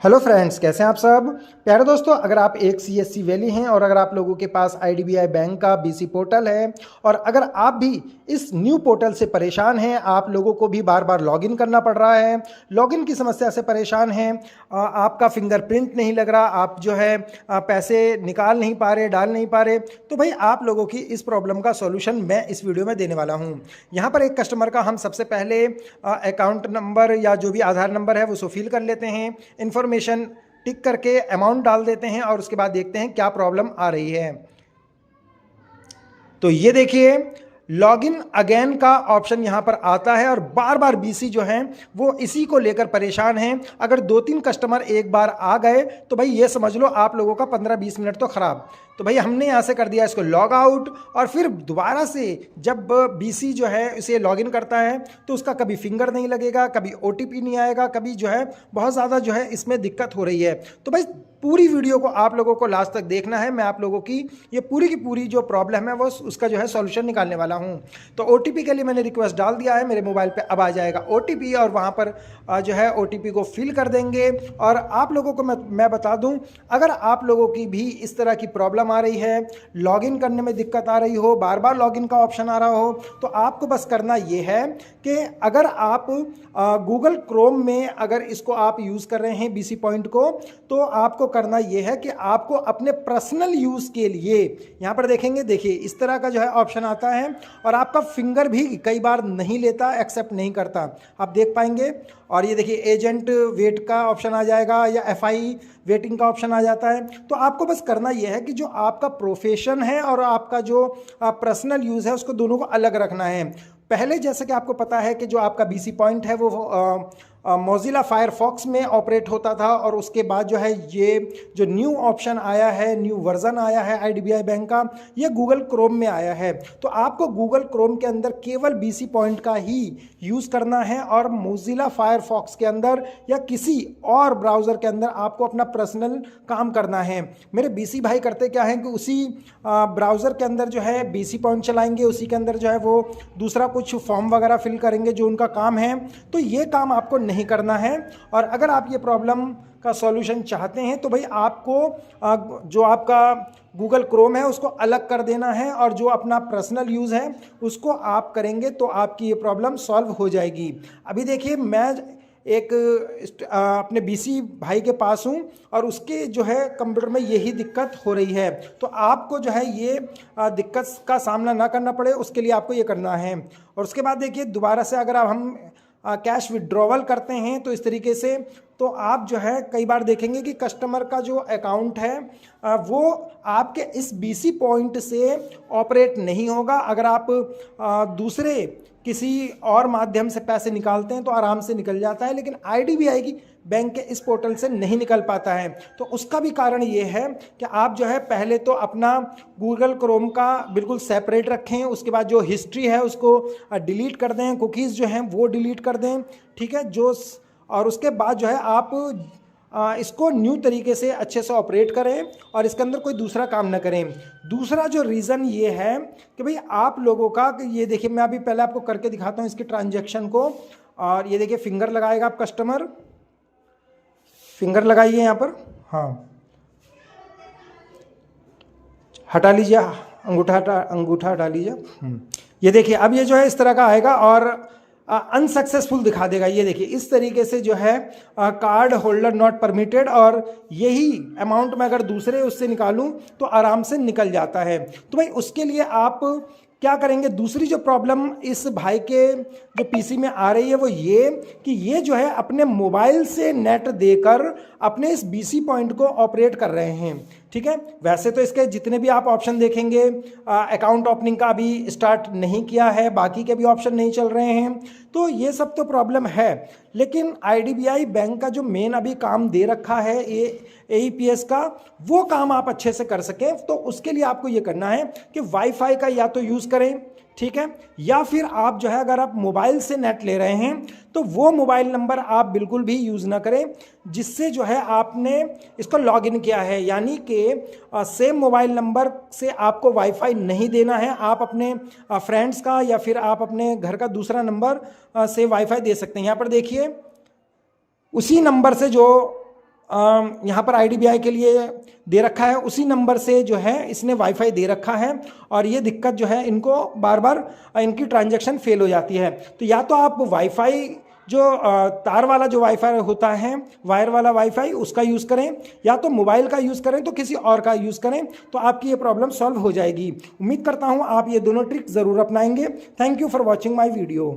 Hello friends, कैसे हैं आप सब। प्यारे दोस्तों, अगर आप एक सीएससी वैली हैं और अगर आप लोगों के पास आईडीबीआई बैंक का बीसी पोर्टल है और अगर आप भी इस न्यू पोर्टल से परेशान हैं, आप लोगों को भी बार बार लॉगिन करना पड़ रहा है, लॉगिन की समस्या से परेशान हैं, आपका फिंगरप्रिंट नहीं लग रहा, आप जो है पैसे निकाल नहीं पा रहे, डाल नहीं पा रहे, तो भाई आप लोगों की इस प्रॉब्लम का सॉल्यूशन मैं इस वीडियो में देने वाला हूँ। यहाँ पर एक कस्टमर का हम सबसे पहले अकाउंट नंबर या जो भी आधार नंबर है वो फिल कर लेते हैं, इन्फॉर्मेशन टिक करके अमाउंट डाल देते हैं और उसके बाद देखते हैं क्या प्रॉब्लम आ रही है। तो ये देखिए, लॉगिन अगेन का ऑप्शन यहां पर आता है और बार बार बीसी जो है वो इसी को लेकर परेशान हैं। अगर 2-3 कस्टमर एक बार आ गए तो भाई ये समझ लो आप लोगों का 15-20 मिनट तो खराब। तो भाई हमने यहां से कर दिया इसको लॉग आउट और फिर दोबारा से जब बीसी जो है इसे लॉगिन करता है तो उसका कभी फिंगर नहीं लगेगा, कभी ओटीपी नहीं आएगा, कभी जो है बहुत ज़्यादा जो है इसमें दिक्कत हो रही है। तो भाई पूरी वीडियो को आप लोगों को लास्ट तक देखना है। मैं आप लोगों की ये पूरी की पूरी जो प्रॉब्लम है वो उसका जो है सॉल्यूशन निकालने वाला हूं। तो ओटीपी के लिए मैंने रिक्वेस्ट डाल दिया है, मेरे मोबाइल पे अब आ जाएगा ओटीपी और वहां पर जो है ओटीपी को फिल कर देंगे। और आप लोगों को मैं बता दूं, अगर आप लोगों की भी इस तरह की प्रॉब्लम आ रही है, लॉगिन करने में दिक्कत आ रही हो, बार बार लॉगिन का ऑप्शन आ रहा हो, तो आपको बस करना ये है कि अगर आप गूगल क्रोम में अगर इसको आप यूज़ कर रहे हैं बीसी पॉइंट को, तो आपको करना यह है कि आपको अपने पर्सनल यूज़ के लिए यहाँ पर देखेंगे, देखिए इस तरह का जो है ऑप्शन आता है और आपका फिंगर भी कई बार नहीं लेता, एक्सेप्ट नहीं करता, आप देख पाएंगे। और ये देखिए एजेंट वेट का ऑप्शन आ जाएगा या एफआई वेटिंग का ऑप्शन आ जाता है। तो आपको बस करना यह है कि जो आपका प्रोफेशन है और आपका जो पर्सनल यूज़ है उसको दोनों को अलग रखना है। पहले जैसे कि आपको पता है कि जो आपका बीसी पॉइंट है वो मोज़िला फायरफॉक्स में ऑपरेट होता था और उसके बाद जो है ये जो न्यू ऑप्शन आया है, न्यू वर्जन आया है आईडीबीआई बैंक का, ये गूगल क्रोम में आया है। तो आपको गूगल क्रोम के अंदर केवल बीसी पॉइंट का ही यूज़ करना है और मोज़िला फायरफॉक्स के अंदर या किसी और ब्राउज़र के अंदर आपको अपना पर्सनल काम करना है। मेरे बीसी भाई करते क्या है कि उसी ब्राउज़र के अंदर जो है बीसी पॉइंट चलाएंगे, उसी के अंदर जो है वो दूसरा कुछ फॉर्म वगैरह फिल करेंगे जो उनका काम है। तो ये काम आपको नहीं करना है। और अगर आप ये प्रॉब्लम का सॉल्यूशन चाहते हैं तो भाई आपको जो आपका गूगल क्रोम है उसको अलग कर देना है और जो अपना पर्सनल यूज़ है उसको आप करेंगे तो आपकी ये प्रॉब्लम सॉल्व हो जाएगी। अभी देखिए, मैं एक अपने बीसी भाई के पास हूँ और उसके जो है कंप्यूटर में यही दिक्कत हो रही है। तो आपको जो है ये दिक्कत का सामना ना करना पड़े उसके लिए आपको ये करना है। और उसके बाद देखिए, दोबारा से अगर हम कैश विड्रॉवल करते हैं तो इस तरीके से, तो आप जो है कई बार देखेंगे कि कस्टमर का जो अकाउंट है वो आपके इस बीसी पॉइंट से ऑपरेट नहीं होगा। अगर आप दूसरे किसी और माध्यम से पैसे निकालते हैं तो आराम से निकल जाता है, लेकिन आईडीबीआई की बैंक के इस पोर्टल से नहीं निकल पाता है। तो उसका भी कारण ये है कि आप जो है पहले तो अपना गूगल क्रोम का बिल्कुल सेपरेट रखें, उसके बाद जो हिस्ट्री है उसको डिलीट कर दें, कुकीज़ जो हैं वो डिलीट कर दें, ठीक है जो। और उसके बाद जो है आप इसको न्यू तरीके से अच्छे से ऑपरेट करें और इसके अंदर कोई दूसरा काम ना करें। दूसरा जो रीज़न ये है कि भाई आप लोगों का, ये देखिए मैं अभी पहले आपको करके दिखाता हूँ इसकी ट्रांजैक्शन को। और ये देखिए फिंगर लगाएगा आप, कस्टमर फिंगर लगाइए यहाँ पर, हाँ हटा लीजिए, अंगूठा हटा लीजिए। ये देखिए अब ये जो है इस तरह का आएगा और अनसक्सेसफुल दिखा देगा। ये देखिए इस तरीके से जो है कार्ड होल्डर नॉट परमिटेड, और यही अमाउंट मैं अगर दूसरे उससे निकालूं तो आराम से निकल जाता है। तो भाई उसके लिए आप क्या करेंगे, दूसरी जो प्रॉब्लम इस भाई के जो पीसी में आ रही है वो ये कि ये जो है अपने मोबाइल से नेट देकर अपने इस बीसी पॉइंट को ऑपरेट कर रहे हैं, ठीक है। वैसे तो इसके जितने भी आप ऑप्शन देखेंगे, अकाउंट ओपनिंग का अभी स्टार्ट नहीं किया है, बाकी के भी ऑप्शन नहीं चल रहे हैं, तो ये सब तो प्रॉब्लम है। लेकिन आईडीबीआई बैंक का जो मेन अभी काम दे रखा है एईपीएस का, वो काम आप अच्छे से कर सकें तो उसके लिए आपको ये करना है कि वाईफाई का या तो यूज़ करें, ठीक है, या फिर आप जो है अगर आप मोबाइल से नेट ले रहे हैं तो वो मोबाइल नंबर आप बिल्कुल भी यूज़ ना करें जिससे जो है आपने इसको लॉगिन किया है। यानी कि सेम मोबाइल नंबर से आपको वाईफाई नहीं देना है, आप अपने फ्रेंड्स का या फिर आप अपने घर का दूसरा नंबर से वाईफाई दे सकते हैं। यहाँ पर देखिए उसी नंबर से जो यहाँ पर IDBI के लिए दे रखा है, उसी नंबर से जो है इसने वाईफाई दे रखा है और ये दिक्कत जो है इनको बार बार इनकी ट्रांजैक्शन फेल हो जाती है। तो या तो आप वाईफाई जो तार वाला जो वाईफाई होता है, वायर वाला वाईफाई, उसका यूज़ करें, या तो मोबाइल का यूज़ करें तो किसी और का यूज़ करें, तो आपकी ये प्रॉब्लम सॉल्व हो जाएगी। उम्मीद करता हूँ आप ये दोनों ट्रिक ज़रूर अपनाएंगे। Thank you for watching my video.